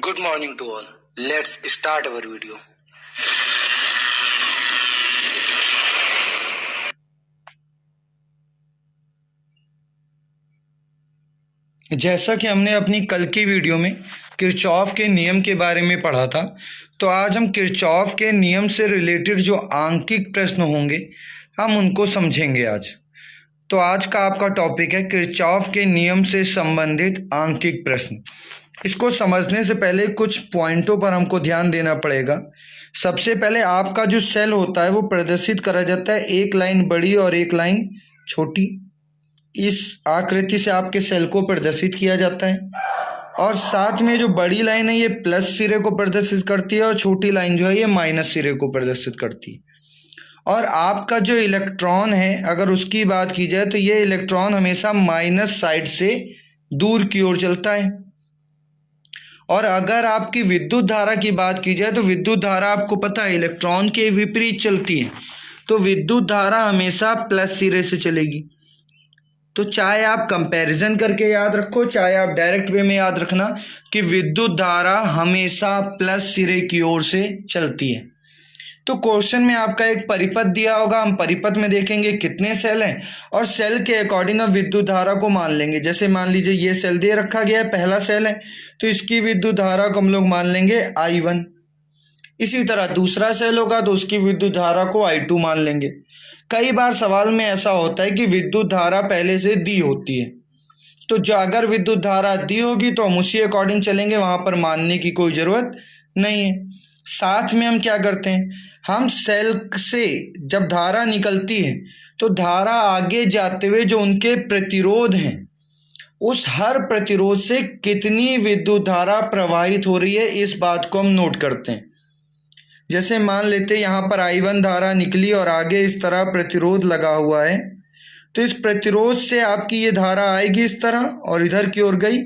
Good morning to all. Let's start our video. जैसा कि हमने अपनी कल की वीडियो में किरचॉफ के नियम के बारे में पढ़ा था, तो आज हम किरचॉफ के नियम से रिलेटेड जो आंकिक प्रश्न होंगे हम उनको समझेंगे आज। तो आज का आपका टॉपिक है किरचॉफ के नियम से संबंधित आंकिक प्रश्न। इसको समझने से पहले कुछ पॉइंटों पर हमको ध्यान देना पड़ेगा। सबसे पहले आपका जो सेल होता है वो प्रदर्शित करा जाता है एक लाइन बड़ी और एक लाइन छोटी। इस आकृति से आपके सेल को प्रदर्शित किया जाता है और साथ में जो बड़ी लाइन है ये प्लस सिरे को प्रदर्शित करती है और छोटी लाइन जो है ये माइनस सिरे को प्रदर्शित करती है। और आपका जो इलेक्ट्रॉन है अगर उसकी बात की जाए तो ये इलेक्ट्रॉन हमेशा माइनस साइड से दूर की ओर चलता है। और अगर आपकी विद्युत धारा की बात की जाए तो विद्युत धारा आपको पता है इलेक्ट्रॉन के विपरीत चलती है, तो विद्युत धारा हमेशा प्लस सिरे से चलेगी। तो चाहे आप कंपैरिजन करके याद रखो चाहे आप डायरेक्ट वे में याद रखना कि विद्युत धारा हमेशा प्लस सिरे की ओर से चलती है। तो क्वेश्चन में आपका एक परिपथ दिया होगा, हम परिपथ में देखेंगे कितने सेल हैं और सेल के अकॉर्डिंग हम विद्युत धारा को मान लेंगे। जैसे मान लीजिए ये सेल दे रखा गया है, पहला सेल है, तो इसकी विद्युत धारा को हम लोग मान लेंगे I1। इसी तरह दूसरा सेल होगा तो उसकी विद्युत धारा को I2 मान लेंगे। कई बार सवाल में ऐसा होता है कि विद्युत धारा पहले से दी होती है, तो जो अगर विद्युत धारा दी होगी तो हम उसी अकॉर्डिंग चलेंगे, वहां पर मानने की कोई जरूरत नहीं है। साथ में हम क्या करते हैं, हम सेल से जब धारा निकलती है तो धारा आगे जाते हुए जो उनके प्रतिरोध हैं उस हर प्रतिरोध से कितनी विद्युत धारा प्रवाहित हो रही है इस बात को हम नोट करते हैं। जैसे मान लेते हैं यहाँ पर I1 धारा निकली और आगे इस तरह प्रतिरोध लगा हुआ है, तो इस प्रतिरोध से आपकी ये धारा आएगी इस तरह और इधर की ओर गई।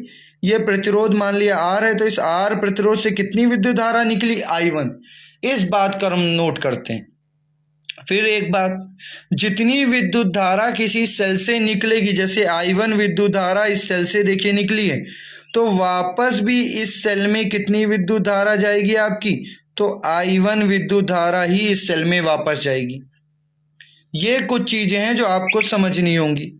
ये प्रतिरोध मान लिया R है, तो इस R प्रतिरोध से कितनी विद्युत धारा निकली I1, इस बात का हम नोट करते हैं। फिर एक बात, जितनी विद्युत धारा किसी सेल से निकलेगी, जैसे I1 विद्युत धारा इस सेल से देखिए निकली है, तो वापस भी इस सेल में कितनी विद्युत धारा जाएगी आपकी, तो I1 विद्युत धारा ही इस सेल में वापस जाएगी। ये कुछ चीजें हैं जो आपको समझनी होंगी।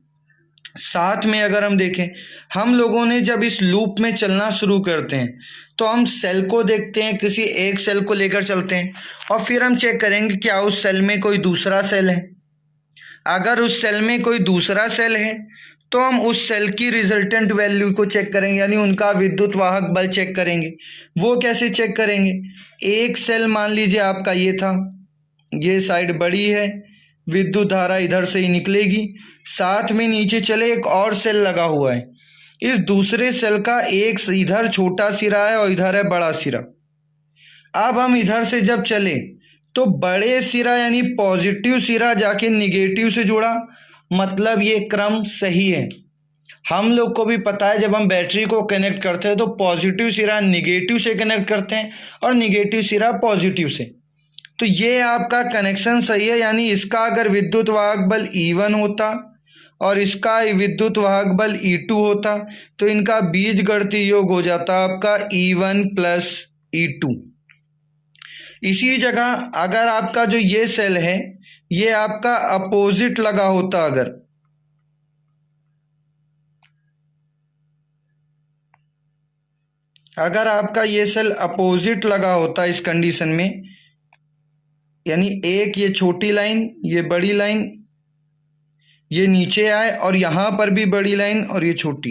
साथ में अगर हम देखें, हम लोगों ने जब इस लूप में चलना शुरू करते हैं तो हम सेल को देखते हैं, किसी एक सेल को लेकर चलते हैं और फिर हम चेक करेंगे क्या उस सेल में कोई दूसरा सेल है। अगर उस सेल में कोई दूसरा सेल है तो हम उस सेल की रिजल्टेंट वैल्यू को चेक करेंगे, यानी उनका विद्युत वाहक बल चेक करेंगे। वो कैसे चेक करेंगे, एक सेल मान लीजिए आपका ये था, ये साइड बड़ी है, विद्युत धारा इधर से ही निकलेगी। साथ में नीचे चले एक और सेल लगा हुआ है, इस दूसरे सेल का एक इधर छोटा सिरा है और इधर है बड़ा सिरा। अब हम इधर से जब चले तो बड़े सिरा यानी पॉजिटिव सिरा जाके निगेटिव से जुड़ा, मतलब ये क्रम सही है। हम लोग को भी पता है जब हम बैटरी को कनेक्ट करते हैं तो पॉजिटिव सिरा निगेटिव से कनेक्ट करते हैं और निगेटिव सिरा पॉजिटिव से, तो ये आपका कनेक्शन सही है। यानी इसका अगर विद्युत वाहक बल E1 होता और इसका विद्युत वाहक बल E2 होता तो इनका बीजगणितीय योग हो जाता आपका E1 प्लस E2। इसी जगह अगर आपका जो ये सेल है ये आपका अपोजिट लगा होता, अगर आपका ये सेल अपोजिट लगा होता इस कंडीशन में, यानी एक ये छोटी लाइन ये बड़ी लाइन ये नीचे आए और यहाँ पर भी बड़ी लाइन और ये छोटी,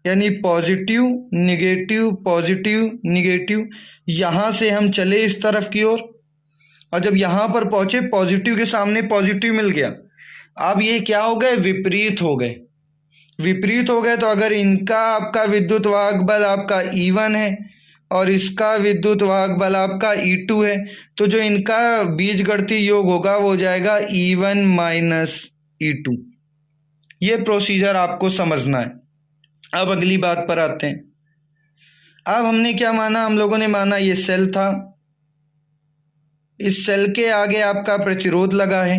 यानी पॉजिटिव निगेटिव, यहाँ से हम चले इस तरफ की ओर और जब यहाँ पर पहुंचे पॉजिटिव के सामने पॉजिटिव मिल गया। अब ये क्या हो गए, विपरीत हो गए। तो अगर इनका आपका विद्युत वाहक बल आपका E1 है और इसका विद्युत वाहक बल आपका E2 है, तो जो इनका बीजगणितीय योग होगा वो हो जाएगा E1 माइनस E2। ये प्रोसीजर आपको समझना है। अब अगली बात पर आते हैं। अब हमने क्या माना, हम लोगों ने माना ये सेल था, इस सेल के आगे आपका प्रतिरोध लगा है,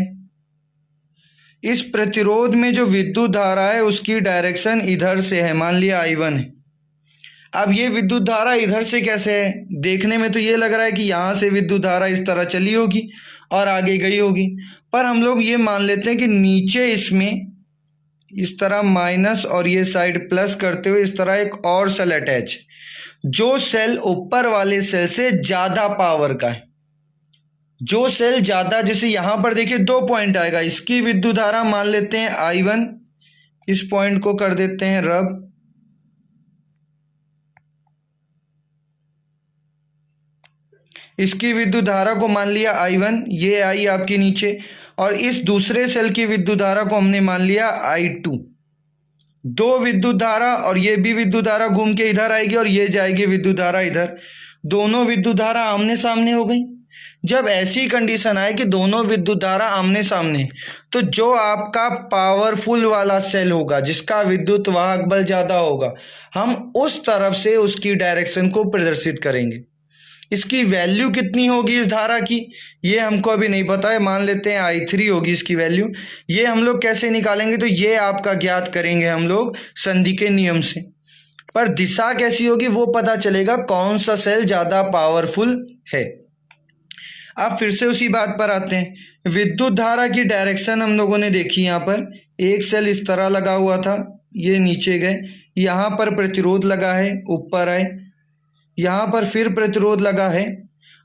इस प्रतिरोध में जो विद्युत धारा है उसकी डायरेक्शन इधर से है, मान लिया I1 है। अब ये विद्युत धारा इधर से कैसे है, देखने में तो ये लग रहा है कि यहाँ से विद्युत धारा इस तरह चली होगी और आगे गई होगी, पर हम लोग ये मान लेते हैं कि नीचे इसमें इस तरह माइनस और ये साइड प्लस करते हुए इस तरह एक और सेल अटैच, जो सेल ऊपर वाले सेल से ज़्यादा पावर का है, जो सेल ज़्यादा, जैसे यहाँ पर देखिए 2 पॉइंट आएगा, इसकी विद्युत धारा मान लेते हैं I1, इस पॉइंट को कर देते हैं रब, इसकी विद्युत धारा को मान लिया I1, ये आई आपके नीचे, और इस दूसरे सेल की विद्युत धारा को हमने मान लिया I2। दो विद्युत धारा और ये भी विद्युत धारा घूम के इधर आएगी और ये जाएगी विद्युत धारा इधर, दोनों विद्युत धारा आमने सामने हो गई। जब ऐसी कंडीशन आए कि दोनों विद्युत धारा आमने सामने, तो जो आपका पावरफुल वाला सेल होगा, जिसका विद्युत वाहक बल ज़्यादा होगा, हम उस तरफ से उसकी डायरेक्शन को प्रदर्शित करेंगे। इसकी वैल्यू कितनी होगी इस धारा की, ये हमको अभी नहीं पता है, मान लेते हैं I3 होगी इसकी वैल्यू। ये हम लोग कैसे निकालेंगे, तो ये आपका ज्ञात करेंगे हम लोग संधि के नियम से। पर दिशा कैसी होगी वो पता चलेगा कौन सा सेल ज़्यादा पावरफुल है। अब फिर से उसी बात पर आते हैं, विद्युत धारा की डायरेक्शन हम लोगों ने देखी। यहाँ पर एक सेल इस तरह लगा हुआ था, ये नीचे गए, यहाँ पर प्रतिरोध लगा है, ऊपर आए, यहाँ पर फिर प्रतिरोध लगा है,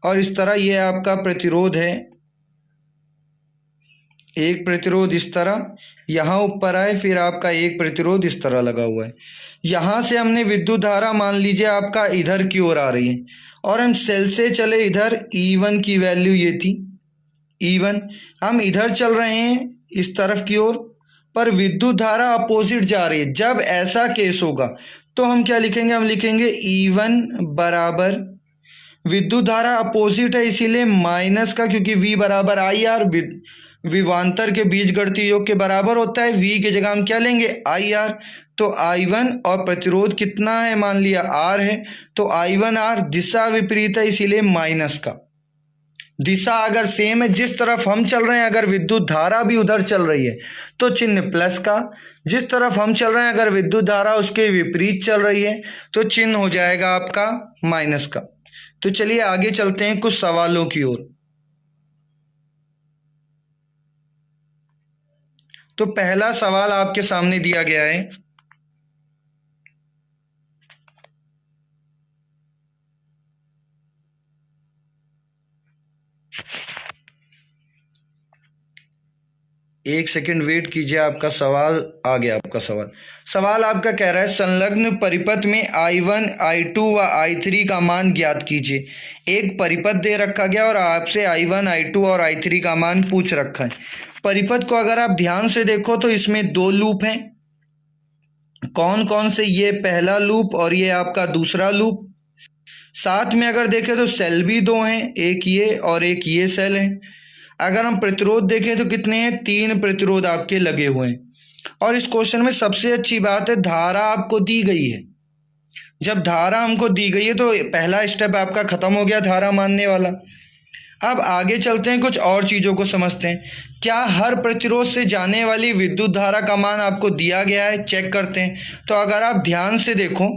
और इस तरह ये आपका प्रतिरोध है, एक प्रतिरोध इस तरह, यहाँ ऊपर आए, फिर आपका एक प्रतिरोध इस तरह लगा हुआ है। यहाँ से हमने विद्युत धारा मान लीजिए आपका इधर की ओर आ रही है, और हम सेल से चले इधर, E1 की वैल्यू ये थी, E1, हम इधर चल रहे हैं इस तरफ की ओर, पर विद्युत धारा अपोजिट जा रही है। जब ऐसा केस होगा तो हम क्या लिखेंगे, हम लिखेंगे E1 बराबर, विद्युत धारा अपोजिट है इसीलिए माइनस का, क्योंकि V बराबर IR, विभवांतर के बीजगणितीय योग के बराबर होता है। V की जगह हम क्या लेंगे, IR, तो I1, और प्रतिरोध कितना है, मान लिया R है, तो I1R, दिशा विपरीत है इसीलिए माइनस का। दिशा अगर सेम है, जिस तरफ हम चल रहे हैं अगर विद्युत धारा भी उधर चल रही है तो चिन्ह प्लस का, जिस तरफ हम चल रहे हैं अगर विद्युत धारा उसके विपरीत चल रही है तो चिन्ह हो जाएगा आपका माइनस का। तो चलिए आगे चलते हैं कुछ सवालों की ओर। तो पहला सवाल आपके सामने दिया गया है, एक सेकंड वेट कीजिए, आपका सवाल आ गया। आपका सवाल आपका कह रहा है, संलग्न परिपथ में I1, I2 व I3 का मान ज्ञात कीजिए। एक परिपथ दे रखा गया और आपसे I1, I2 और I3 का मान पूछ रखा है। परिपथ को अगर आप ध्यान से देखो तो इसमें 2 लूप हैं। कौन कौन से, ये पहला लूप और ये आपका दूसरा लूप। साथ में अगर देखें तो सेल भी 2 हैं, एक ये और एक ये सेल है। अगर हम प्रतिरोध देखें तो कितने हैं, 3 प्रतिरोध आपके लगे हुए हैं। और इस क्वेश्चन में सबसे अच्छी बात है, धारा आपको दी गई है। जब धारा हमको दी गई है तो पहला स्टेप आपका खत्म हो गया धारा मानने वाला। अब आगे चलते हैं, कुछ और चीज़ों को समझते हैं। क्या हर प्रतिरोध से जाने वाली विद्युत धारा का मान आपको दिया गया है, चेक करते हैं। तो अगर आप ध्यान से देखो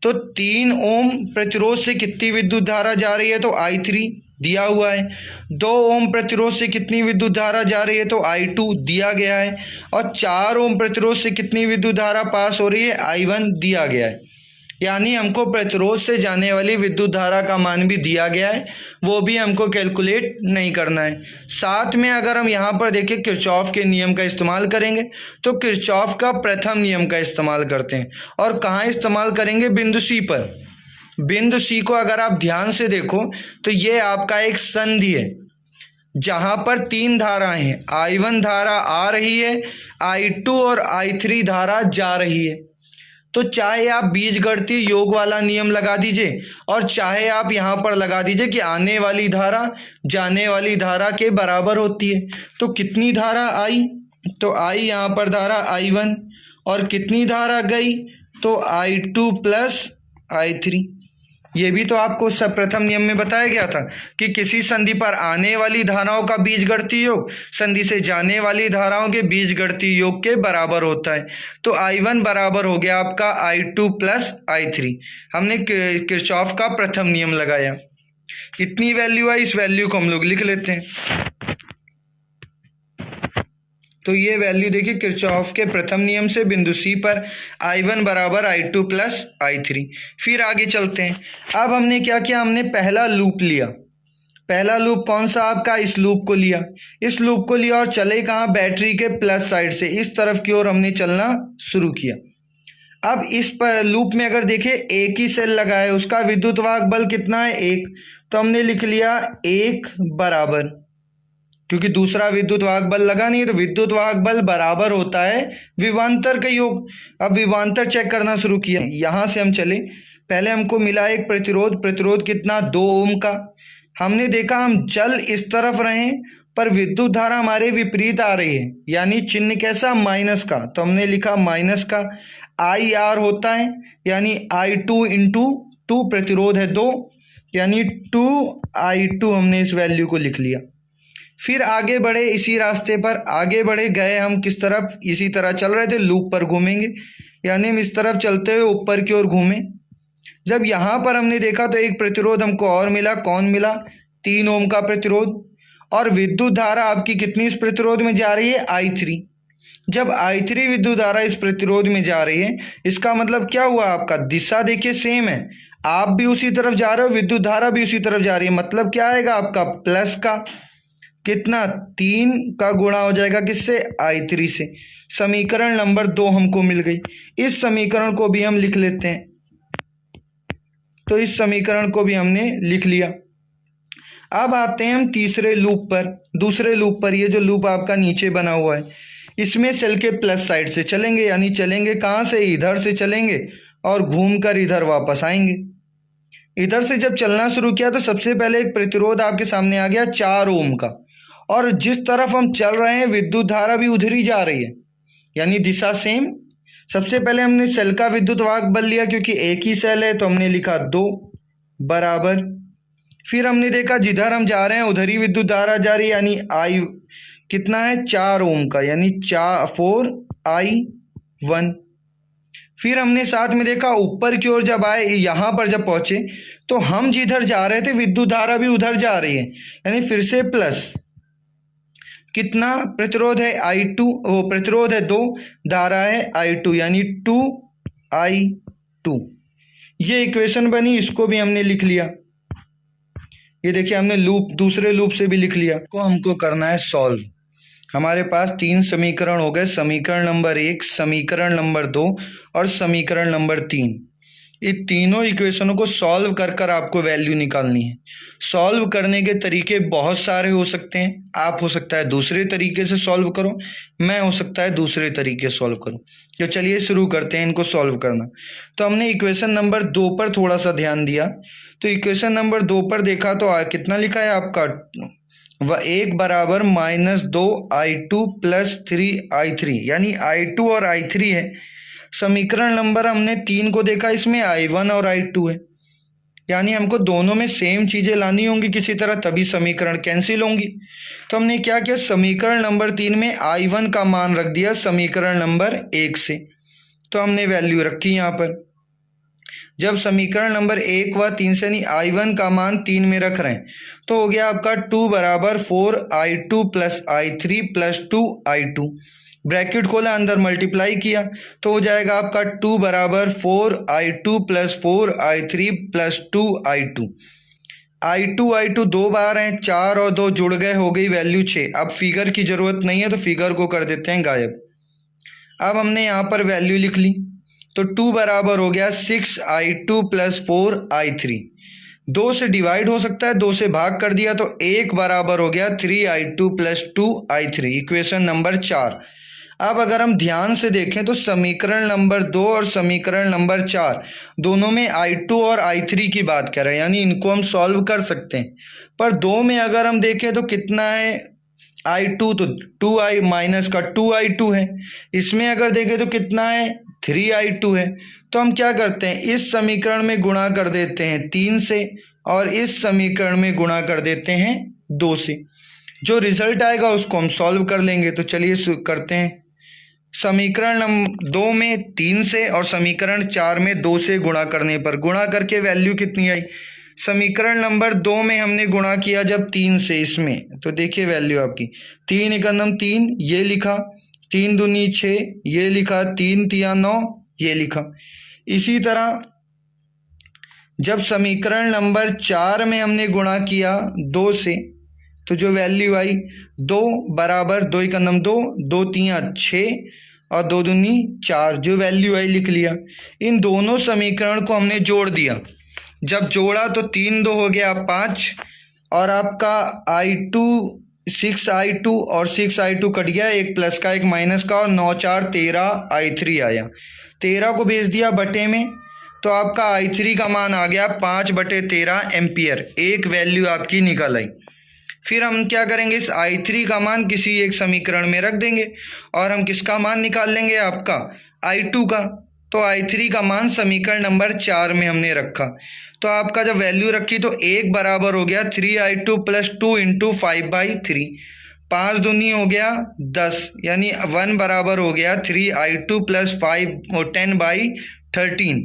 तो 3 ओम प्रतिरोध से कितनी विद्युत धारा जा रही है, तो I3 दिया हुआ है। 2 ओम प्रतिरोध से कितनी विद्युत धारा जा रही है, तो I2 दिया गया है। और 4 ओम प्रतिरोध से कितनी विद्युत धारा पास हो रही है, I1 दिया गया है। यानी हमको प्रतिरोध से जाने वाली विद्युत धारा का मान भी दिया गया है, वो भी हमको कैलकुलेट नहीं करना है। साथ में अगर हम यहाँ पर देखें किरचॉफ के नियम का इस्तेमाल करेंगे, तो किरचॉफ का प्रथम नियम का इस्तेमाल करते हैं। और कहाँ इस्तेमाल करेंगे, बिंदु C पर। बिंदु C को अगर आप ध्यान से देखो तो ये आपका एक संधि है जहाँ पर 3 धाराएं हैं। I1 धारा आ रही है, I2 और I3 धारा जा रही है। तो चाहे आप बीजगणितीय योग वाला नियम लगा दीजिए और चाहे आप यहाँ पर लगा दीजिए कि आने वाली धारा जाने वाली धारा के बराबर होती है। तो कितनी धारा आई, तो आई यहाँ पर धारा I1, और कितनी धारा गई, तो I2 प्लस I3। ये भी तो आपको सब प्रथम नियम में बताया गया था कि किसी संधि पर आने वाली धाराओं का बीजगणितीय योग संधि से जाने वाली धाराओं के बीजगणितीय योग के बराबर होता है। तो I1 बराबर हो गया आपका I2 प्लस I3। हमने किरचॉफ का प्रथम नियम लगाया। इतनी वैल्यू आई, इस वैल्यू को हम लोग लिख लेते हैं। तो ये वैल्यू देखिए किरचॉफ के प्रथम नियम से बिंदु सी पर I1 बराबर I2 प्लस I3। फिर आगे चलते हैं। अब हमने क्या किया, हमने पहला लूप लिया। पहला लूप कौन सा आपका, इस लूप को लिया। इस लूप को लिया और चले कहाँ, बैटरी के प्लस साइड से इस तरफ की ओर हमने चलना शुरू किया। अब इस लूप में अगर देखें एक ही सेल लगा है, उसका विद्युत वाहक बल कितना है, 1। तो हमने लिख लिया 1 बराबर, क्योंकि दूसरा विद्युत वाहक बल लगा नहीं है तो विद्युत वाहक बल बराबर होता है विभवांतर का योग। अब विभवांतर चेक करना शुरू किया। यहां से हम चले, पहले हमको मिला एक प्रतिरोध। प्रतिरोध कितना, 2 ओम का। हमने देखा हम चल इस तरफ रहे पर विद्युत धारा हमारे विपरीत आ रही है, यानी चिन्ह कैसा, माइनस का। तो हमने लिखा माइनस का। IR होता है यानी I2 इंटू 2, प्रतिरोध है 2 यानी 2I2। हमने इस वैल्यू को लिख लिया। फिर आगे बढ़े, इसी रास्ते पर आगे बढ़े, गए हम किस तरफ, इसी तरह चल रहे थे, लूप पर घूमेंगे, यानी हम इस तरफ चलते हुए ऊपर की ओर घूमे। जब यहाँ पर हमने देखा तो एक प्रतिरोध हमको और मिला। कौन मिला, 3 ओम का प्रतिरोध। और विद्युत धारा आपकी कितनी इस प्रतिरोध में जा रही है, I3। जब I3 विद्युत धारा इस प्रतिरोध में जा रही है, इसका मतलब क्या हुआ, आपका दिशा देखिए सेम है, आप भी उसी तरफ जा रहे हो, विद्युत धारा भी उसी तरफ जा रही है। मतलब क्या आएगा आपका, प्लस का कितना, 3 का गुणा हो जाएगा किससे, I3 से। समीकरण नंबर 2 हमको मिल गई। इस समीकरण को भी हम लिख लेते हैं। तो इस समीकरण को भी हमने लिख लिया। अब आते हैं हम तीसरे लूप पर। दूसरे लूप पर, ये जो लूप आपका नीचे बना हुआ है, इसमें सेल के प्लस साइड से चलेंगे, यानी चलेंगे कहाँ से, इधर से चलेंगे और घूमकर इधर वापस आएंगे। इधर से जब चलना शुरू किया तो सबसे पहले एक प्रतिरोध आपके सामने आ गया 4 ओम का, और जिस तरफ हम चल रहे हैं विद्युत धारा भी उधर ही जा रही है, यानी दिशा सेम। सबसे पहले हमने सेल का विद्युत वाहक बल लिया, क्योंकि एक ही सेल है, तो हमने लिखा 2 बराबर। फिर हमने देखा जिधर हम जा रहे हैं उधर ही विद्युत धारा जा रही है, यानी I कितना है, 4 ओम का, यानी 4I1। फिर हमने साथ में देखा ऊपर की ओर जब आए, यहाँ पर जब पहुंचे तो हम जिधर जा रहे थे विद्युत धारा भी उधर जा रही है, यानी फिर से प्लस। कितना प्रतिरोध है, I2, वो प्रतिरोध है 2, धारा है I2, यानी 2I2। ये इक्वेशन बनी, इसको भी हमने लिख लिया। ये देखिए हमने लूप, दूसरे लूप से भी लिख लिया। को हमको करना है सॉल्व। हमारे पास 3 समीकरण हो गए, समीकरण नंबर 1, समीकरण नंबर 2 और समीकरण नंबर 3। ये तीनों इक्वेशनों को सॉल्व कर कर आपको वैल्यू निकालनी है। सॉल्व करने के तरीके बहुत सारे हो सकते हैं। आप हो सकता है दूसरे तरीके से सॉल्व करो, मैं हो सकता है दूसरे तरीके से सॉल्व करूं। तो चलिए शुरू करते हैं इनको सॉल्व करना। तो हमने इक्वेशन नंबर 2 पर थोड़ा सा ध्यान दिया। तो इक्वेशन नंबर 2 पर देखा तो कितना लिखा है आपका, 1 बराबर -2I2 प्लस 3I3, यानी I2 और I3 है। समीकरण नंबर हमने 3 को देखा, इसमें I1 और I2 है, यानी हमको दोनों में सेम चीजें लानी होंगी किसी तरह, तभी समीकरण कैंसिल होंगी। तो हमने क्या किया, समीकरण नंबर 3 में I1 का मान रख दिया समीकरण नंबर 1 से। तो हमने वैल्यू रखी यहाँ पर। जब समीकरण नंबर 1 व 3 से, नहीं I1 का मान 3 में रख रहे हैं, तो हो गया आपका 2 बराबर 4I2 plus I3 plus 2I2। Bracket खोला, अंदर मल्टीप्लाई किया तो हो जाएगा आपका 2 बराबर 4I2 plus 4I3 plus 2I2। I2 2 बार हैं, 4 और 2 जुड़ गए, हो गई वैल्यू 6। अब फिगर की जरूरत नहीं है तो फिगर को कर देते हैं गायब। अब हमने यहाँ पर वैल्यू लिख ली, तो 2 बराबर हो गया 6I2 प्लस 4I3। 2 से डिवाइड हो सकता है, 2 से भाग कर दिया तो 1 बराबर हो गया 3I2 plus 2I3, equation number 4। अब अगर हम ध्यान से देखें तो समीकरण नंबर 2 और समीकरण नंबर 4 दोनों में I2 और I3 की बात कर रहे हैं, यानी इनको हम सॉल्व कर सकते हैं। पर 2 में अगर हम देखें तो कितना है I2, तो 2I माइनस का 2I2 है। इसमें अगर देखें तो कितना है 3i2 है। तो हम क्या करते हैं, इस समीकरण में गुणा कर देते हैं 3 से और इस समीकरण में गुणा कर देते हैं 2 से। जो रिजल्ट आएगा उसको हम सॉल्व कर लेंगे। तो चलिए करते हैं। समीकरण नंबर 2 में 3 से और समीकरण 4 में 2 से गुणा करने पर गुणा करके वैल्यू कितनी आई। समीकरण नंबर 2 में हमने गुणा किया जब 3 से इसमें, तो देखिए वैल्यू आपकी 3 एकम 3 ये लिखा, 3 दूनी 6 ये लिखा, 3 तिया 9 ये लिखा। इसी तरह जब समीकरण नंबर 4 में हमने गुणा किया 2 से, तो जो वैल्यू आई 2 बराबर 2 एकम 2, 2 तिया 6 और 2 दूनी 4, जो वैल्यू आई लिख लिया। इन दोनों समीकरण को हमने जोड़ दिया। जब जोड़ा तो 3 2 हो गया 5 और आपका i2 6i2 और 6i2 कट गया, एक प्लस का एक माइनस का, और 9 4 13i3 आया। 13 को भेज दिया बटे में, तो आपका i3 का मान आ गया 5/13 एम्पियर। एक वैल्यू आपकी निकल आई। फिर हम क्या करेंगे, इस i3 का मान किसी एक समीकरण में रख देंगे और हम किसका मान निकाल लेंगे, आपका i2 का। तो i3 का मान समीकरण नंबर 4 में हमने रखा। तो आपका जब वैल्यू रखी तो 1 बराबर हो गया 3i2 + 2 × 5/3, 5 दूनी हो गया 10, यानी 1 बराबर हो गया 3i2 + 5 और 10/13।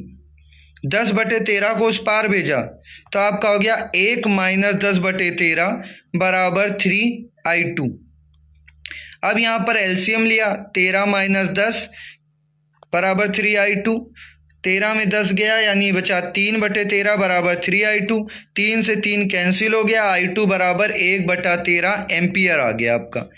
10/13 को उस पार भेजा तो आपका हो गया 1 - 10/13 बराबर 3i2। अब यहाँ पर एलसीएम लिया, 13 - 10 बराबर 3i2। 13 में 10 गया यानी बचा 3/13 बराबर 3i2। 3 से 3 कैंसिल हो गया, i2 बराबर 1/13 एम्पियर आ गया आपका।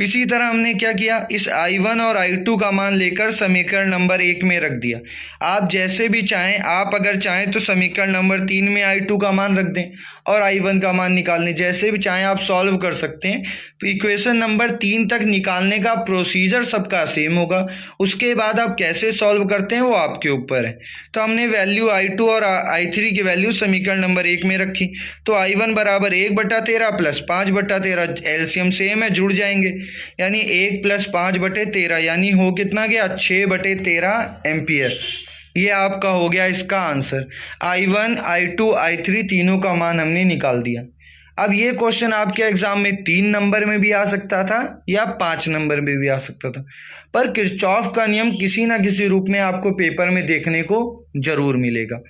इसी तरह हमने क्या किया, इस i1 और i2 का मान लेकर समीकरण नंबर 1 में रख दिया। आप जैसे भी चाहें, आप अगर चाहें तो समीकरण नंबर 3 में i2 का मान रख दें और i1 का मान निकालने, जैसे भी चाहें आप सॉल्व कर सकते हैं। तो इक्वेशन नंबर 3 तक निकालने का प्रोसीजर सबका सेम होगा। उसके बाद आप कैसे सॉल्व करते हैं वो आपके ऊपर है। तो हमने वैल्यू i2 और i3 की वैल्यू समीकरण नंबर 1 में रखी। तो i1 बराबर 1/13 + 5/13, एलसीएम सेम है, जुड़ जाएंगे, यानी 1 + 5/13, यानी हो कितना गया 6/13 एम्पियर। ये आपका हो गया इसका आंसर। i1 i2 i3 तीनों का मान हमने निकाल दिया। अब ये क्वेश्चन आपके एग्जाम में 3 नंबर में भी आ सकता था या 5 नंबर में भी आ सकता था, पर किरचॉफ का नियम किसी ना किसी रूप में आपको पेपर में देखने को जरूर मिलेगा।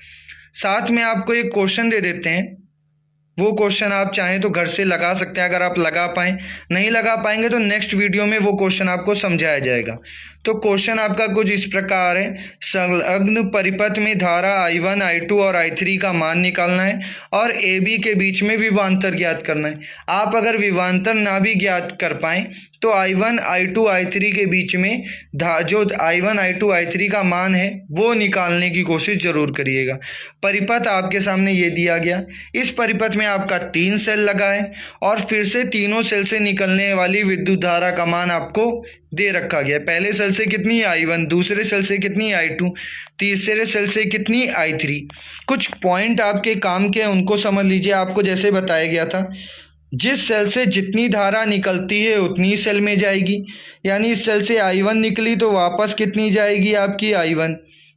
साथ में आपको एक क्वेश्चन दे देते हैं, वो क्वेश्चन आप चाहें तो घर से लगा सकते हैं, अगर आप लगा पाएँ। नहीं लगा पाएंगे तो नेक्स्ट वीडियो में वो क्वेश्चन आपको समझाया जाएगा। तो क्वेश्चन आपका कुछ इस प्रकार है, संलग्न परिपथ में धारा i1 i2 और i3 का मान निकालना है और ab के बीच में विभवांतर ज्ञात करना है। आप अगर विभवांतर ना भी ज्ञात कर पाएँ तो i1 i2 i3 के बीच में जो i1 i2 i3 का मान है वो निकालने की कोशिश जरूर करिएगा। परिपथ आपके सामने ये दिया गया, इस परिपथ में आपका 3 सेल लगा है और फिर से तीनों सेल से निकलने वाली विद्युत धारा का मान आपको दे रखा गया। पहले सेल से कितनी i1, दूसरे सेल से कितनी i2, तीसरे सेल से कितनी i3। कुछ पॉइंट आपके काम के उनको समझ लीजिए। आपको जैसे बताया गया था, जिस सेल से जितनी धारा निकलती है उतनी सेल में जाएगी, यानी इस सेल से i1 निकली तो वापस कितनी जाएगी आपकी i1,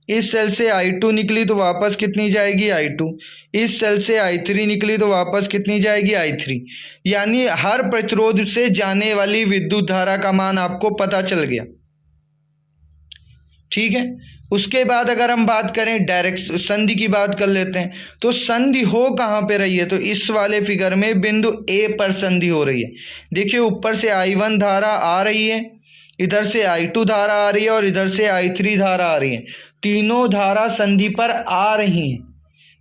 इस सेल से i2 निकली तो वापस कितनी जाएगी i2, इस सेल से i3 निकली तो वापस कितनी जाएगी i3। यानी हर प्रतिरोध से जाने वाली विद्युत धारा का मान आपको पता चल गया। ठीक है, उसके बाद अगर हम बात करें डायरेक्ट संधि की बात कर लेते हैं, तो संधि हो कहाँ पे रही है, तो इस वाले फिगर में बिंदु A पर संधि हो रही है। देखिए ऊपर से i1 धारा आ रही है, इधर से i2 धारा आ रही है और इधर से i3 धारा आ रही है। तीनों धारा संधि पर आ रही हैं।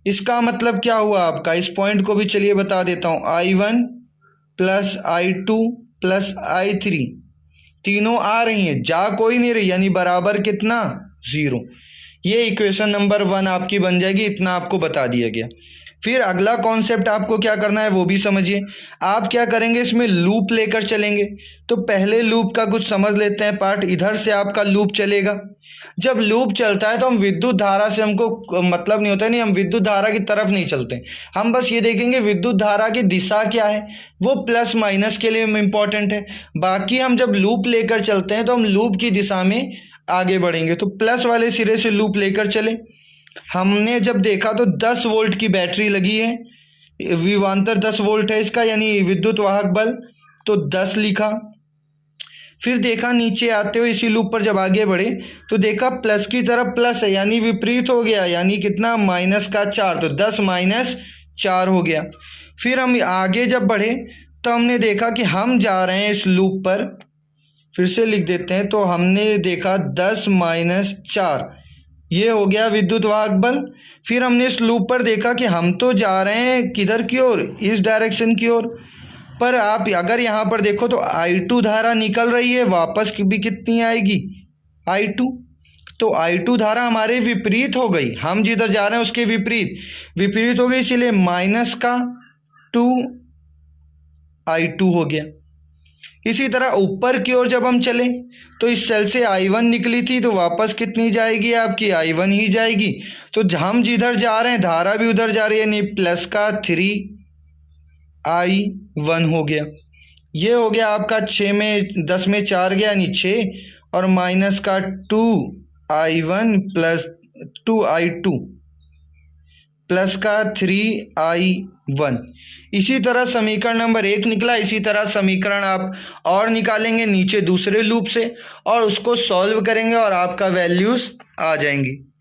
इसका मतलब क्या हुआ आपका, इस पॉइंट को भी चलिए बता देता हूँ। i1 + i2 + i3 तीनों आ रही हैं, जा कोई नहीं रही, यानी बराबर कितना 0। ये इक्वेशन नंबर 1 आपकी बन जाएगी। इतना आपको बता दिया गया। फिर अगला कॉन्सेप्ट आपको क्या करना है वो भी समझिए। आप क्या करेंगे, इसमें लूप लेकर चलेंगे। तो पहले लूप का कुछ समझ लेते हैं पार्ट। इधर से आपका लूप चलेगा। जब लूप चलता है तो हम विद्युत धारा से हमको मतलब नहीं होता, नहीं, हम विद्युत धारा की तरफ नहीं चलते। हम बस ये देखेंगे विद्युत धारा की दिशा क्या है, वो प्लस माइनस के लिए इम्पोर्टेंट है। बाकी हम जब लूप लेकर चलते हैं तो हम लूप की दिशा में आगे बढ़ेंगे। तो प्लस वाले सिरे से लूप लेकर चले। हमने जब देखा तो 10 वोल्ट की बैटरी लगी है, विभवांतर 10 वोल्ट है इसका, यानी विद्युत वाहक बल, तो 10 लिखा। फिर देखा नीचे आते हुए इसी लूप पर जब आगे बढ़े तो देखा प्लस की तरफ प्लस है, यानी विपरीत हो गया, यानी कितना, -4, तो 10 - 4 हो गया। फिर हम आगे जब बढ़े तो हमने देखा कि हम जा रहे हैं इस लूप पर, फिर से लिख देते हैं। तो हमने देखा 10 - 4, ये हो गया विद्युत वाहक बल। फिर हमने इस लूप पर देखा कि हम तो जा रहे हैं किधर की ओर, इस डायरेक्शन की ओर, पर आप अगर यहाँ पर देखो तो I2 धारा निकल रही है, वापस भी कितनी आएगी, I2। तो I2 धारा हमारे विपरीत हो गई, हम जिधर जा रहे हैं उसके विपरीत हो गई, इसीलिए -2I2 हो गया। इसी तरह ऊपर की ओर जब हम चले तो इस सेल से I1 निकली थी, तो वापस कितनी जाएगी आपकी, I1 ही जाएगी। तो हम जिधर जा रहे हैं धारा भी उधर जा रही है, यानी +3I1 हो गया। ये हो गया आपका 6 में 10 में 4 गया, यानी 6, और -2I1 + 2I2 +3I1। इसी तरह समीकरण नंबर 1 निकला। इसी तरह समीकरण आप और निकालेंगे नीचे दूसरे लूप से और उसको सॉल्व करेंगे और आपका वैल्यूज आ जाएंगी।